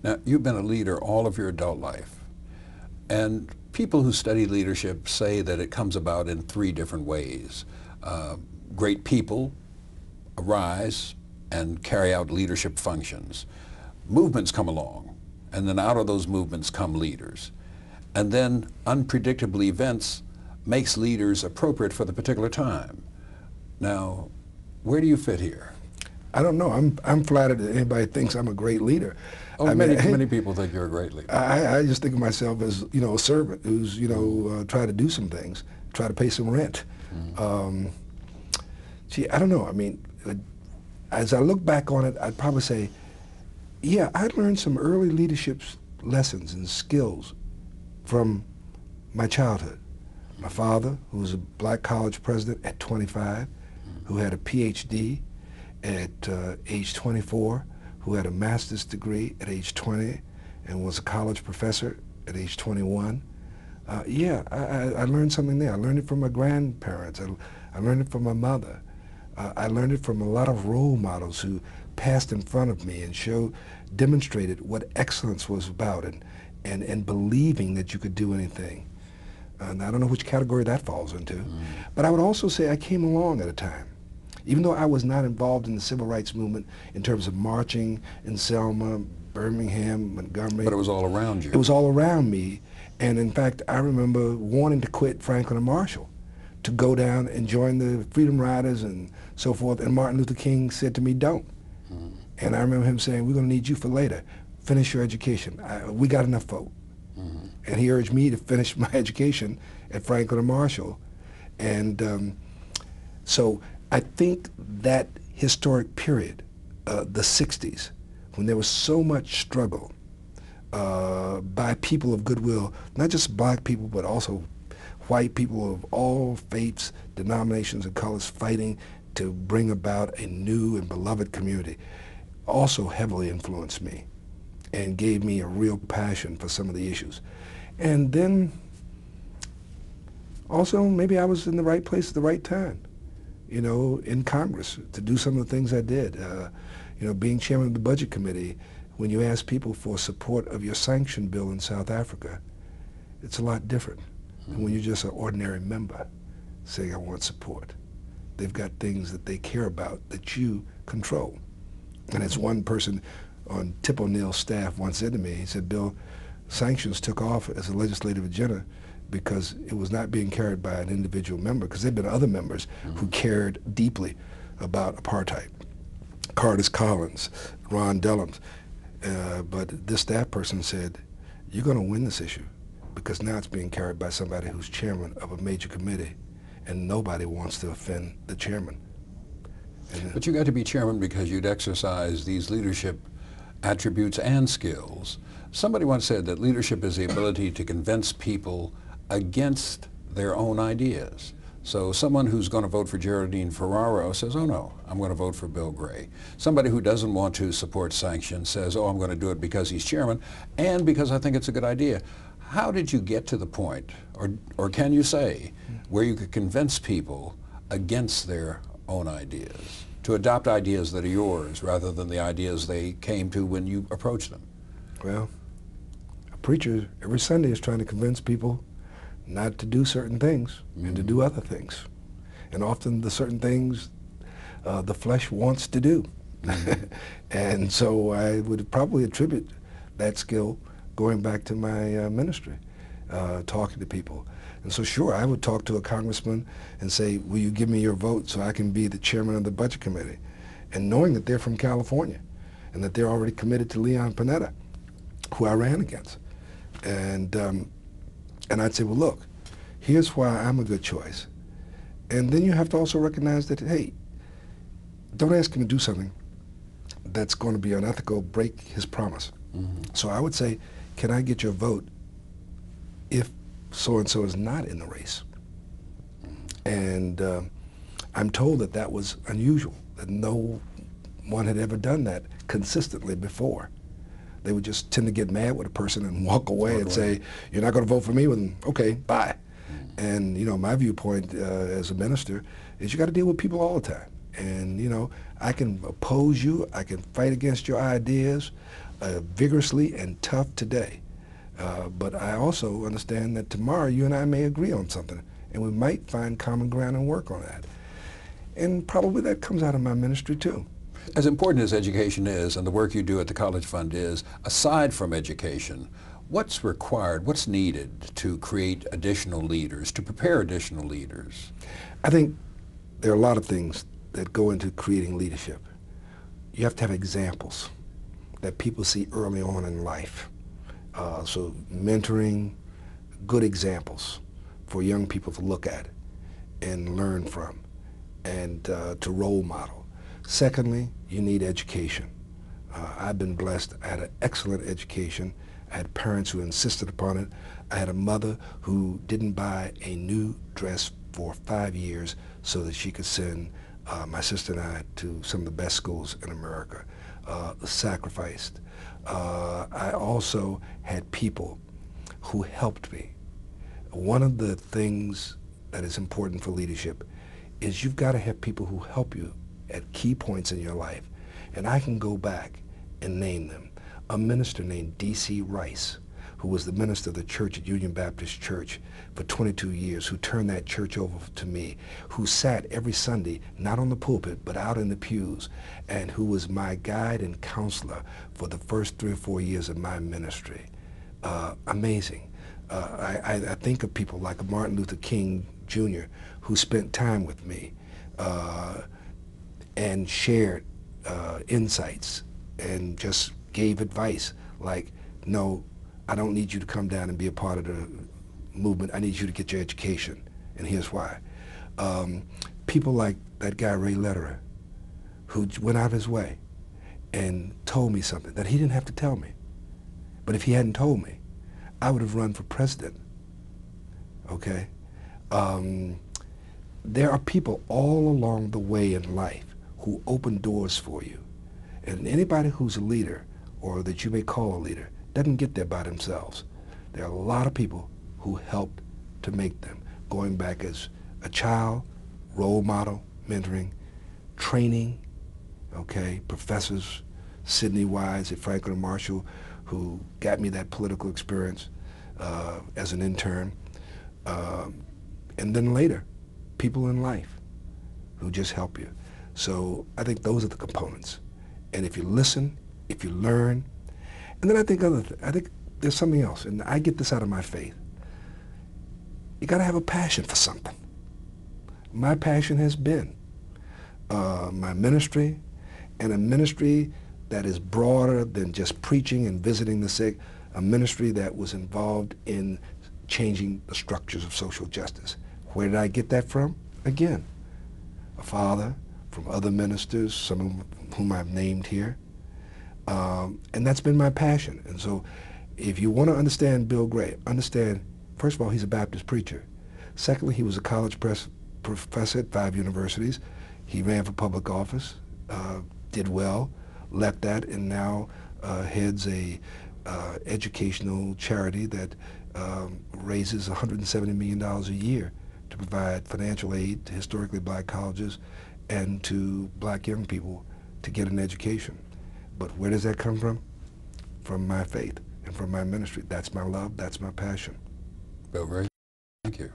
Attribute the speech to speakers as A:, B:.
A: Now, you've been a leader all of your adult life, and people who study leadership say that it comes about in three different ways. Great people arise and carry out leadership functions. Movements come along, and then out of those movements come leaders. And then unpredictable events makes leaders appropriate for the particular time. Now, where do you fit here?
B: I don't know. I'm flattered that anybody thinks I'm a great leader.
A: Oh, many people think you're a great leader.
B: I just think of myself as, a servant who's, trying to do some things, try to pay some rent. Gee, I don't know. I mean, as I look back on it, I'd probably say, yeah, I learned some early leadership lessons and skills from my childhood. My father, who was a black college president at 25, who had a PhD at age 24, who had a master's degree at age 20 and was a college professor at age 21. Yeah, I learned something there. I learned it from my grandparents. I learned it from my mother. I learned it from a lot of role models who passed in front of me and demonstrated what excellence was about and believing that you could do anything. And I don't know which category that falls into. But I would also say I came along at a time. Even though I was not involved in the civil rights movement in terms of marching in Selma, Birmingham, Montgomery.
A: But it was all around you.
B: It was all around me. And in fact, I remember wanting to quit Franklin and Marshall to go down and join the Freedom Riders and so forth. And Martin Luther King said to me, don't. And I remember him saying, we're going to need you for later. Finish your education. We got enough folk. And he urged me to finish my education at Franklin and Marshall. And so I think that historic period, the 60s, when there was so much struggle by people of goodwill, not just black people, but also white people of all faiths, denominations, and colors fighting to bring about a new and beloved community, also heavily influenced me and gave me a real passion for some of the issues. And then also maybe I was in the right place at the right time, in Congress to do some of the things I did. Being chairman of the Budget Committee, when you ask people for support of your sanction bill in South Africa, it's a lot different than when you're just an ordinary member saying, I want support. They've got things that they care about that you control. And as one person on Tip O'Neill's staff once said to me, he said, Bill, sanctions took off as a legislative agenda because it was not being carried by an individual member, because there had been other members who cared deeply about apartheid. Curtis Collins, Ron Dellums. But this staff person said, you're going to win this issue because now it's being carried by somebody who's chairman of a major committee, and nobody wants to offend the chairman.
A: But you got to be chairman because you'd exercise these leadership attributes and skills. Somebody once said that leadership is the ability to convince people against their own ideas. So someone who's going to vote for Geraldine Ferraro says, oh no, I'm going to vote for Bill Gray. Somebody who doesn't want to support sanctions says, oh, I'm going to do it because he's chairman and because I think it's a good idea. How did you get to the point, or can you say, where you could convince people against their own ideas, to adopt ideas that are yours rather than the ideas they came to when you approached them?
B: Well, a preacher every Sunday is trying to convince people not to do certain things and to do other things. And often the certain things the flesh wants to do. And so I would probably attribute that skill going back to my ministry, talking to people. And so sure, I would talk to a congressman and say, will you give me your vote so I can be the chairman of the Budget Committee? And knowing that they're from California and that they're already committed to Leon Panetta, who I ran against. And I'd say, well, look, here's why I'm a good choice. And then you have to also recognize that, hey, don't ask him to do something that's going to be unethical, break his promise. So I would say, can I get your vote if so-and-so is not in the race? And I'm told that that was unusual, that no one had ever done that consistently before. They would just tend to get mad with a person and walk away and say, you're not going to vote for me? Well, okay, bye. And, my viewpoint as a minister is you got to deal with people all the time. And, I can oppose you, I can fight against your ideas, vigorously and tough today. But I also understand that tomorrow you and I may agree on something, and we might find common ground and work on that. And probably that comes out of my ministry too.
A: As important as education is, and the work you do at the College Fund is, aside from education, what's required, what's needed to create additional leaders, to prepare additional leaders?
B: I think there are a lot of things that go into creating leadership. You have to have examples that people see early on in life. So mentoring, good examples for young people to look at and learn from, and to role model. Secondly, you need education. I've been blessed. I had an excellent education. I had parents who insisted upon it. I had a mother who didn't buy a new dress for 5 years so that she could send my sister and I to some of the best schools in America. Sacrificed. I also had people who helped me. One of the things that is important for leadership is you've got to have people who help you at key points in your life. And I can go back and name them. A minister named D.C. Rice, who was the minister of the church at Union Baptist Church for 22 years, who turned that church over to me, who sat every Sunday, not on the pulpit, but out in the pews, and who was my guide and counselor for the first 3 or 4 years of my ministry. Amazing. I think of people like Martin Luther King Jr., who spent time with me and shared insights and just gave advice like, no, I don't need you to come down and be a part of the movement. I need you to get your education, and here's why. People like that guy Ray Lederer, who went out of his way and told me something that he didn't have to tell me. But if he hadn't told me, I would have run for president, okay? There are people all along the way in life who open doors for you. And anybody who's a leader, or that you may call a leader, doesn't get there by themselves. There are a lot of people who helped to make them, going back as a child, role model, mentoring, training, okay, professors, Sidney Wise at Franklin Marshall, who got me that political experience as an intern, and then later, people in life who just help you. So I think those are the components. And if you listen, if you learn, and then I think there's something else, and I get this out of my faith. You got to have a passion for something. My passion has been my ministry, and a ministry that is broader than just preaching and visiting the sick, a ministry that was involved in changing the structures of social justice. Where did I get that from? Again, a father, from other ministers, some of whom I've named here. And that's been my passion. And so if you want to understand Bill Gray, understand, first of all, he's a Baptist preacher. Secondly, he was a college professor at 5 universities. He ran for public office, did well, left that, and now heads a educational charity that raises $170 million a year to provide financial aid to historically black colleges and to black young people to get an education. But where does that come from? From my faith and from my ministry. That's my love, that's my passion.
A: Bill Gray, thank you.